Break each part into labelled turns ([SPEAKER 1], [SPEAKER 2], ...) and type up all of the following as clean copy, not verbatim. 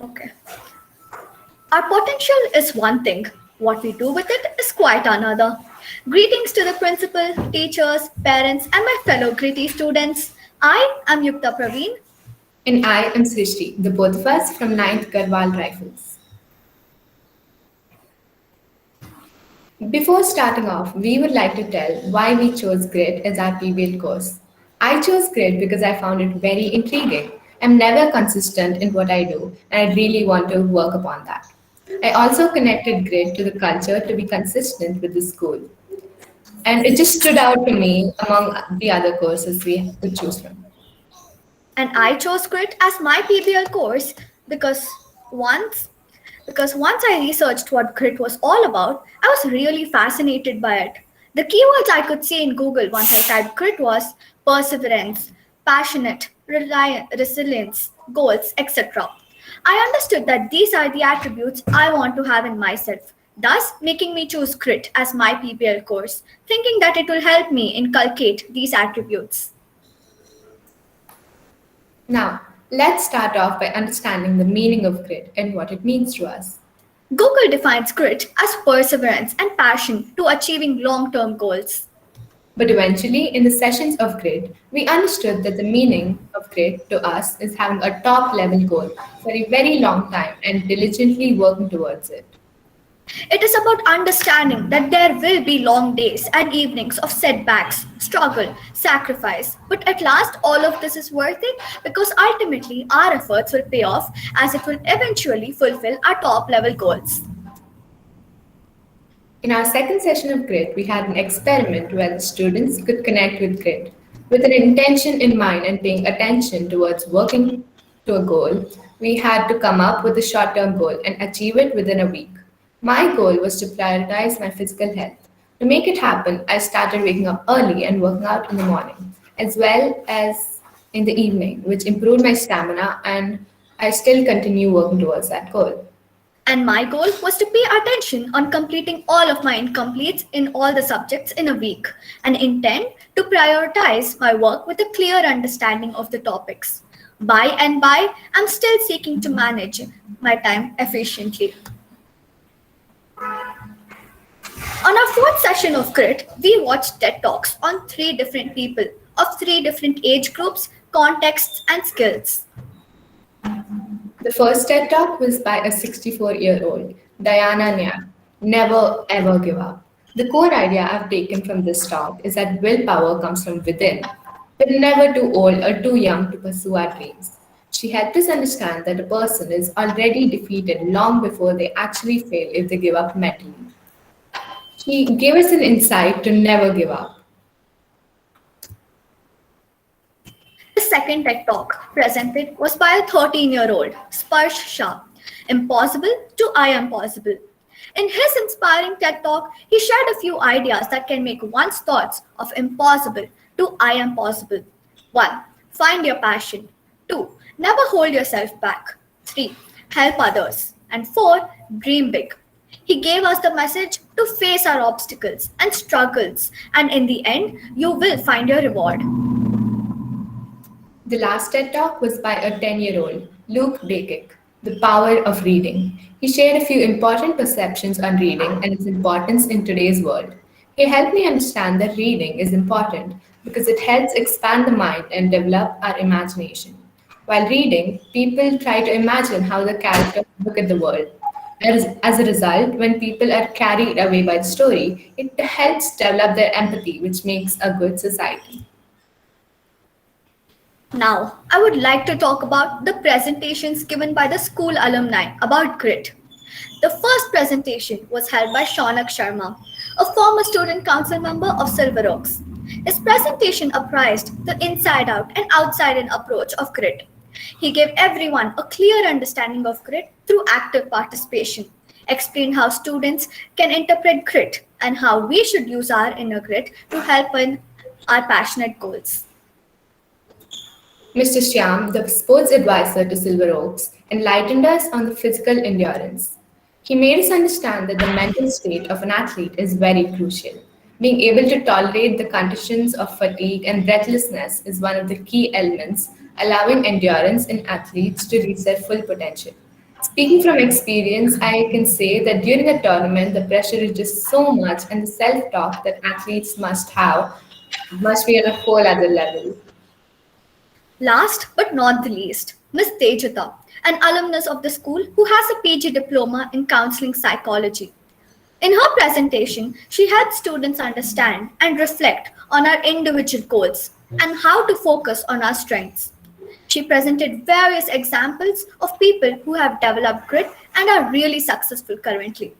[SPEAKER 1] Okay. Our potential is one thing, what we do with it is quite another. Greetings to the principal, teachers, parents, and my fellow Gritty students. I am Yukta Praveen.
[SPEAKER 2] And I am Srishti, the both of us from Ninth Garhwal Rifles. Before starting off, we would like to tell why we chose grit as our PBL course. I chose grit because I found it very intriguing. I'm never consistent in what I do, and I really want to work upon that. I also connected grit to the culture to be consistent with the school, and it just stood out to me among the other courses we could choose from.
[SPEAKER 1] And I chose Grit as my PBL course because once once I researched what grit was all about, I was really fascinated by it. The keywords I could see in Google once I typed grit was perseverance, passionate, resilience, goals, etc. I understood that these are the attributes I want to have in myself, thus making me choose grit as my PBL course, thinking that it will help me inculcate these attributes.
[SPEAKER 2] Now, let's start off by understanding the meaning of grit and what it means to us.
[SPEAKER 1] Google defines grit as perseverance and passion to achieving long term goals.
[SPEAKER 2] But eventually, in the sessions of grit, we understood that the meaning of grit to us is having a top level goal for a very long time and diligently working towards it.
[SPEAKER 1] It is about understanding that there will be long days and evenings of setbacks, struggle, sacrifice, but at last all of this is worth it because ultimately our efforts will pay off as it will eventually fulfill our top level goals.
[SPEAKER 2] In our second session of grit, we had an experiment where the students could connect with grit. With an intention in mind and paying attention towards working to a goal, we had to come up with a short term goal and achieve it within a week. My goal was to prioritize my physical health. To make it happen, I started waking up early and working out in the morning, as well as in the evening, which improved my stamina, and I still continue working towards that goal.
[SPEAKER 1] And my goal was to pay attention on completing all of my incompletes in all the subjects in a week and intend to prioritize my work with a clear understanding of the topics. By and by, I'm still seeking to manage my time efficiently. On our fourth session of Grit, we watched TED Talks on three different people of three different age groups, contexts, and skills.
[SPEAKER 2] The first TED Talk was by a 64-year-old, Diana Nyad. Never ever give up. The core idea I've taken from this talk is that willpower comes from within. We're never too old or too young to pursue our dreams. She helped us understand that a person is already defeated long before they actually fail if they give up mentally. She gave us an insight to never give up.
[SPEAKER 1] The second TED Talk presented was by a 13-year-old, Sparsh Shah, Impossible to I Am Possible. In his inspiring TED Talk, he shared a few ideas that can make one's thoughts of impossible to I am possible. 1. Find your passion. 2. Never hold yourself back. 3. Help others. And 4. Dream big. He gave us the message to face our obstacles and struggles, and in the end, you will find your reward.
[SPEAKER 2] The last TED Talk was by a 10-year-old, Luke Bakik, The Power of Reading. He shared a few important perceptions on reading and its importance in today's world. He helped me understand that reading is important because it helps expand the mind and develop our imagination. While reading, people try to imagine how the characters look at the world. As a result, when people are carried away by the story, it helps develop their empathy, which makes a good society.
[SPEAKER 1] Now, I would like to talk about the presentations given by the school alumni about grit. The first presentation was held by Shaunak Sharma, a former student council member of Silver Oaks. His presentation apprised the inside out and outside in approach of grit. He gave everyone a clear understanding of grit through active participation, explained how students can interpret grit and how we should use our inner grit to help in our passionate goals.
[SPEAKER 2] Mr. Shyam, the sports advisor to Silver Oaks, enlightened us on the physical endurance. He made us understand that the mental state of an athlete is very crucial. Being able to tolerate the conditions of fatigue and breathlessness is one of the key elements allowing endurance in athletes to reach their full potential. Speaking from experience, I can say that during a tournament, the pressure is just so much, and the self talk that athletes must have must be on a whole other level.
[SPEAKER 1] Last but not the least, Miss Tejita, an alumnus of the school who has a PG diploma in counseling psychology. In her presentation, she helped students understand and reflect on our individual goals and how to focus on our strengths. She presented various examples of people who have developed grit and are really successful currently.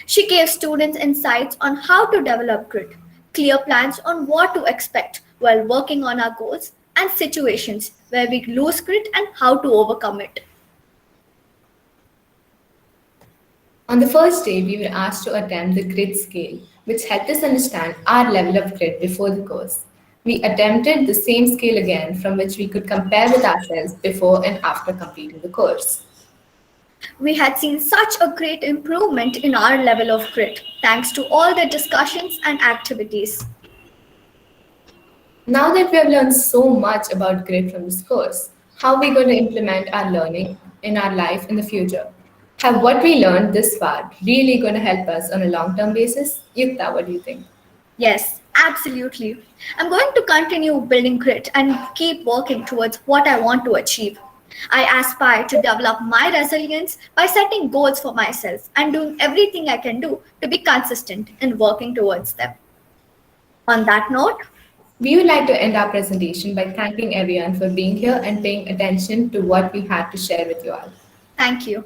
[SPEAKER 1] She gave students insights on how to develop grit, clear plans on what to expect while working on our goals, and situations where we lose grit and how to overcome it.
[SPEAKER 2] On the first day, we were asked to attempt the grit scale, which helped us understand our level of grit before the course. We attempted the same scale again, from which we could compare with ourselves before and after completing the course.
[SPEAKER 1] We had seen such a great improvement in our level of grit thanks to all the discussions and activities.
[SPEAKER 2] Now that we have learned so much about grit from this course, how are we going to implement our learning in our life in the future? Have what we learned this far really going to help us on a long term basis? Yukta, what do you think?
[SPEAKER 1] Yes, absolutely. I'm going to continue building grit and keep working towards what I want to achieve. I aspire to develop my resilience by setting goals for myself and doing everything I can do to be consistent in working towards them. On that note,
[SPEAKER 2] We would like to end our presentation by thanking everyone for being here and paying attention to what we had to share with you all.
[SPEAKER 1] thank you.